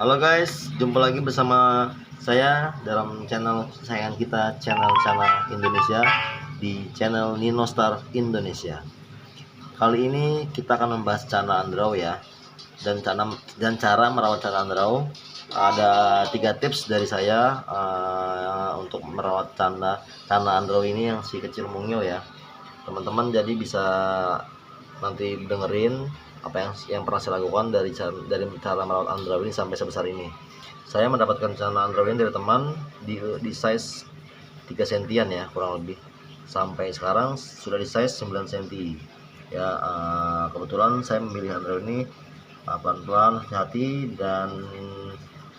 Halo guys, jumpa lagi bersama saya dalam channel kesayangan kita, channel Cana Indonesia, di channel Nino Star Indonesia. Kali ini kita akan membahas cana andrau ya, dan cara merawat cana andrau. Ada 3 tips dari saya untuk merawat cana andrau ini yang si kecil mungil ya, teman-teman. Jadi bisa nanti dengerin apa yang pernah saya lakukan dari cara merawat andrau ini sampai sebesar ini. Saya mendapatkan cana andrau ini dari teman di size 3 sentian ya, kurang lebih. Sampai sekarang sudah di size 9 cm ya. Kebetulan saya memilih andrau ini pelan-pelan, hati-hati, dan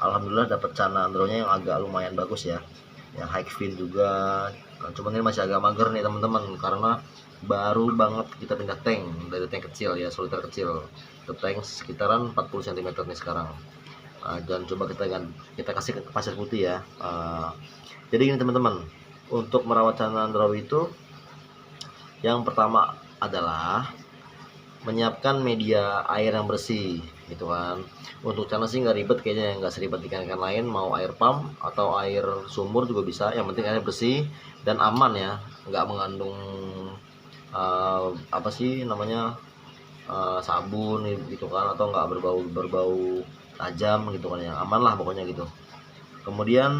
alhamdulillah dapat cana andraunya yang agak lumayan bagus ya, yang high fin juga. Cuman ini masih agak mager nih teman-teman, karena baru banget kita pindah tank dari tank kecil ya, soliter kecil, ke tank sekitaran 40 cm nih sekarang. Dan coba kita kasih ke pasir putih ya. Jadi gini teman-teman, untuk merawat cana andrau itu yang pertama adalah menyiapkan media air yang bersih gitu kan. Untuk cana sih nggak ribet kayaknya, nggak seribet ikan-ikan lain, mau air pump atau air sumur juga bisa, yang penting airnya bersih dan aman ya, nggak mengandung apa sih namanya, sabun gitu kan, atau nggak berbau tajam gitu kan, yang aman lah pokoknya gitu. Kemudian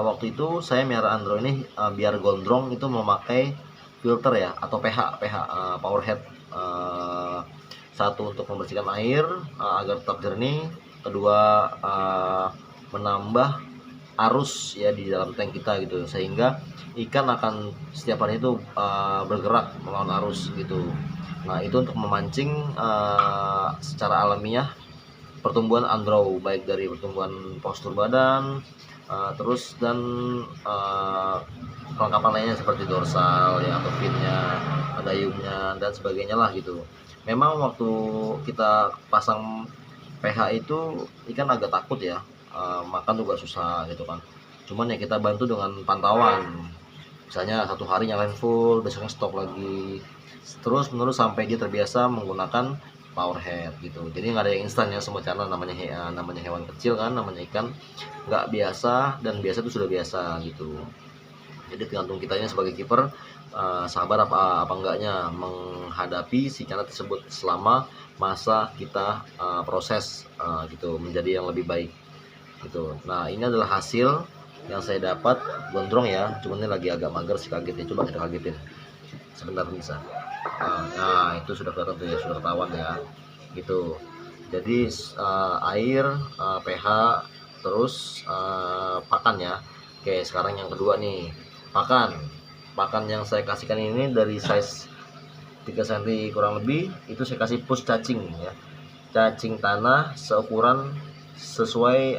waktu itu saya miara andrau ini biar gondrong itu memakai filter ya, atau pH power head. Satu, untuk membersihkan air agar tetap jernih. Kedua, menambah arus ya di dalam tank kita gitu, sehingga ikan akan setiap hari itu bergerak melawan arus gitu. Nah, itu untuk memancing secara alamiah pertumbuhan andrau, baik dari pertumbuhan postur badan, terus dan kelengkapan lainnya seperti dorsal ya, atau finnya, dayungnya, dan sebagainya lah gitu. Memang waktu kita pasang pH itu ikan agak takut ya, makan juga susah gitu kan. Cuman ya kita bantu dengan pantauan, misalnya satu hari nyalain full, besoknya stop lagi, terus menerus sampai dia terbiasa menggunakan power head gitu. Jadi nggak ada yang instan ya, semua channel namanya hewan kecil kan, namanya ikan, nggak biasa dan biasa itu sudah biasa gitu. Jadi tergantung kitanya sebagai kiper, sabar apa enggaknya menghadapi si channel tersebut selama masa kita proses gitu menjadi yang lebih baik gitu. Nah, ini adalah hasil yang saya dapat gondrong ya, cuman ini lagi agak mager sih, kaget ya. Coba kita kagetin sebentar bisa. Nah, itu sudah kelihatan tuh ya, sudah ketahuan ya gitu. Jadi air, pH, terus pakan ya. Oke, sekarang yang kedua nih, pakan yang saya kasihkan ini dari size 3 cm kurang lebih, itu saya kasih push cacing ya, cacing tanah seukuran sesuai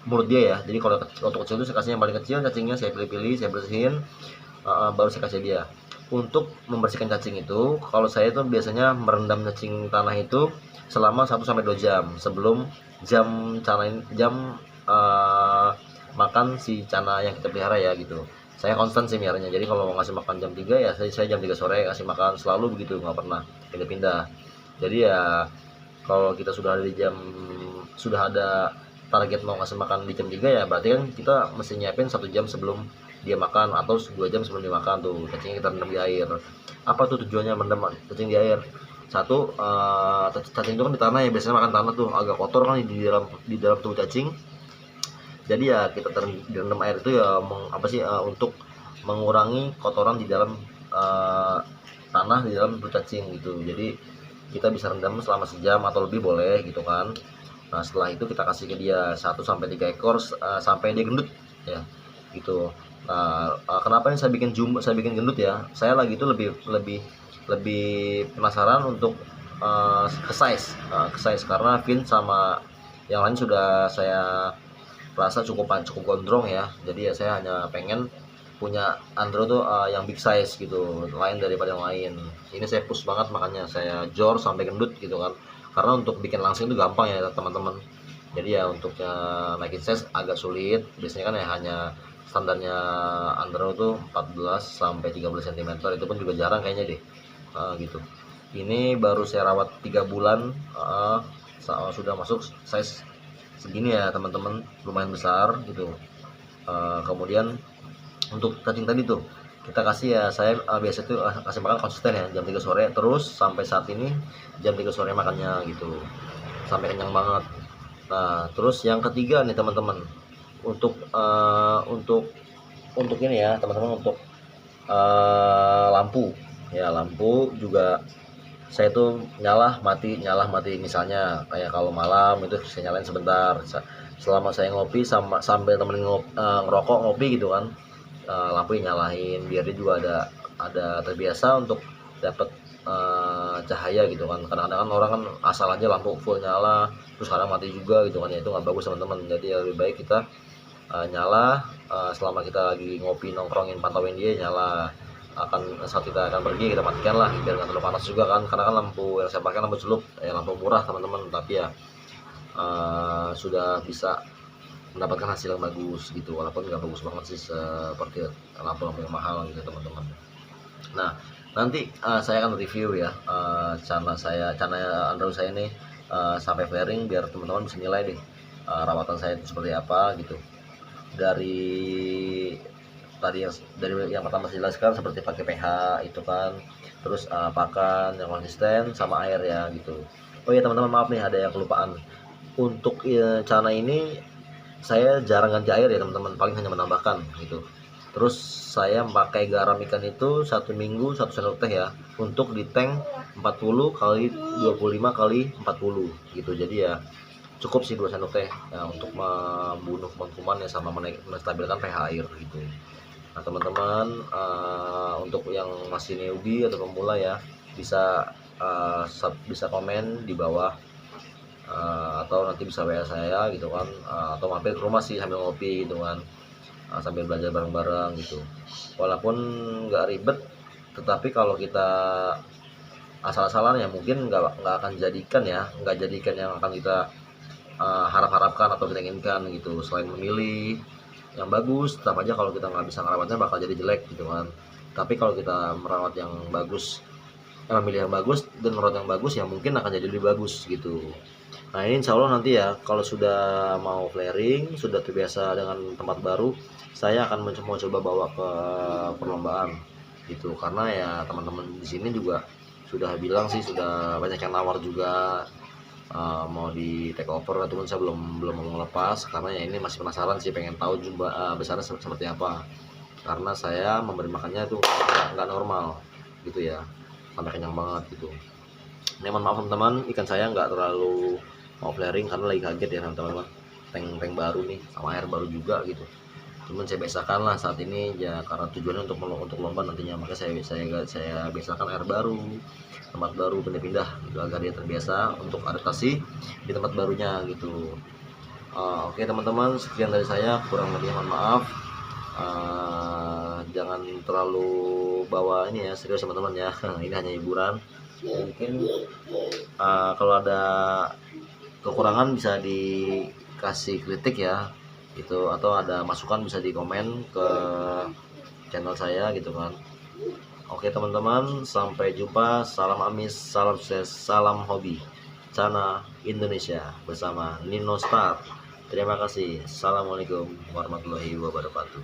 mulut dia ya. Jadi kalau untuk kecil itu saya kasih yang paling kecil, cacingnya saya pilih-pilih, saya bersihin, baru saya kasih dia. Untuk membersihkan cacing itu, kalau saya itu biasanya merendam cacing tanah itu selama 1-2 jam sebelum jam makan si cana yang kita pelihara ya gitu. Saya konstan sih miaranya, jadi kalau mau ngasih makan jam 3 ya saya jam 3 sore kasih makan, selalu begitu, nggak pernah pindah-pindah. Jadi ya kalau kita sudah ada target mau ngasih makan di jam 3 ya, berarti kan kita mesti nyiapin 1 jam sebelum dia makan, atau 2 jam sebelum dia makan tuh cacingnya kita rendam di air. Apa tuh tujuannya merendam cacing di air? Satu, cacing itu kan di tanah ya, biasanya makan tanah tuh agak kotor kan di dalam tubuh cacing. Jadi ya kita direndam air itu ya untuk mengurangi kotoran di dalam tanah di dalam tubuh cacing gitu. Jadi kita bisa rendam selama sejam atau lebih boleh gitu kan. Nah, setelah itu kita kasih ke dia 1-3 ekor sampai dia gendut ya gitu. Nah, kenapa ini saya bikin gendut ya? Saya lagi itu lebih penasaran untuk ke size karena fin sama yang lain sudah saya rasa cukup gondrong ya. Jadi ya saya hanya pengen punya andrau tuh yang big size gitu, lain daripada yang lain. Ini saya push banget, makanya saya jor sampai gendut gitu kan, karena untuk bikin langsing itu gampang ya teman-teman. Jadi ya untuk naikin size agak sulit, biasanya kan ya hanya standarnya andrau tuh 14-13 cm, itu pun juga jarang kayaknya deh gitu. Ini baru saya rawat 3 bulan, sudah masuk size segini ya teman-teman, lumayan besar gitu. Kemudian untuk cacing tadi tuh kita kasih ya, saya biasa tuh kasih makan konsisten ya, jam 3 sore terus sampai saat ini jam 3 sore makannya gitu, sampai kenyang banget. Nah terus yang ketiga nih teman-teman, untuk untuk ini ya teman-teman, untuk lampu ya, lampu juga saya tuh nyala mati, misalnya kayak kalau malam itu saya nyalain sebentar selama saya ngopi sambil temenin ngerokok ngopi gitu kan, lampu nyalain biar dia juga ada terbiasa untuk dapat cahaya gitu kan. Kadang-kadang kan orang kan asal aja lampu full nyala terus kadang mati juga gitu kan, ya itu nggak bagus teman-teman. Jadi lebih baik kita nyala selama kita lagi ngopi nongkrongin, pantauin dia nyala, saat kita akan pergi kita matikan lah biar nggak terlalu panas juga kan, karena kan lampu yang saya pakai lampu celup lampu murah teman-teman, tapi ya sudah bisa mendapatkan hasil yang bagus gitu, walaupun nggak bagus banget sih seperti lampu-lampu yang mahal gitu teman-teman. Nah nanti saya akan review ya channel Android saya ini sampai flaring, biar teman-teman bisa nilai deh rawatan saya itu seperti apa gitu. Dari yang pertama saya jelaskan seperti pakai pH itu kan, terus pakan yang konsisten sama air ya gitu. Oh iya teman-teman, maaf nih ada yang kelupaan. Untuk channel ini saya jarang ganti air ya teman-teman, paling hanya menambahkan gitu. Terus saya pakai garam ikan itu 1 minggu 1 sendok teh ya, untuk di tank 40 kali 25 kali 40 gitu. Jadi ya cukup sih 2 sendok teh ya, untuk membunuh kuman-kuman ya sama menstabilkan pH air gitu. Nah teman-teman, untuk yang masih newbie atau pemula ya bisa komen di bawah, atau nanti bisa WA saya gitu kan, atau mampir ke rumah sih sambil ngopi gitu kan, sambil belajar bareng-bareng gitu. Walaupun nggak ribet, tetapi kalau kita asal-asalan ya mungkin nggak akan jadikan yang akan kita harap-harapkan atau kita inginkan gitu. Selain memilih yang bagus, tetap aja kalau kita nggak bisa merawatnya bakal jadi jelek gitu kan. Tapi kalau kita merawat yang bagus, memilih yang bagus dan merawat yang bagus, ya mungkin akan jadi lebih bagus gitu. Nah ini insya Allah nanti ya kalau sudah mau flaring, sudah terbiasa dengan tempat baru, saya akan mencoba bawa ke perlombaan gitu. Karena ya teman-teman di sini juga sudah bilang sih, sudah banyak yang nawar juga mau di take over, ataupun saya belum mau ngelepas karena ya ini masih penasaran sih, pengen tahu jumlah besarnya seperti apa, karena saya memberi makannya itu nggak normal gitu ya, sampai kenyang banget gitu. Ini mohon maaf teman-teman, ikan saya nggak terlalu mau flaring karena lagi kaget ya teman-teman, tank baru nih sama air baru juga gitu. Cuman saya biasakan lah saat ini ya, karena tujuannya untuk lomba nantinya, maka saya biasakan air baru, tempat baru, pindah-pindah gitu, agar dia terbiasa untuk adaptasi di tempat barunya gitu. Oke teman-teman, sekian dari saya, kurang lebih mohon maaf. Jangan terlalu bawa ini ya serius teman-teman ya. Ini hanya hiburan. Mungkin kalau ada kekurangan bisa dikasih kritik ya gitu, atau ada masukan bisa di komen ke channel saya gitu kan. Oke teman-teman, sampai jumpa, salam amis, salam sukses, salam hobi Cana Indonesia bersama Nino Star. Terima kasih. Assalamualaikum warahmatullahi wabarakatuh.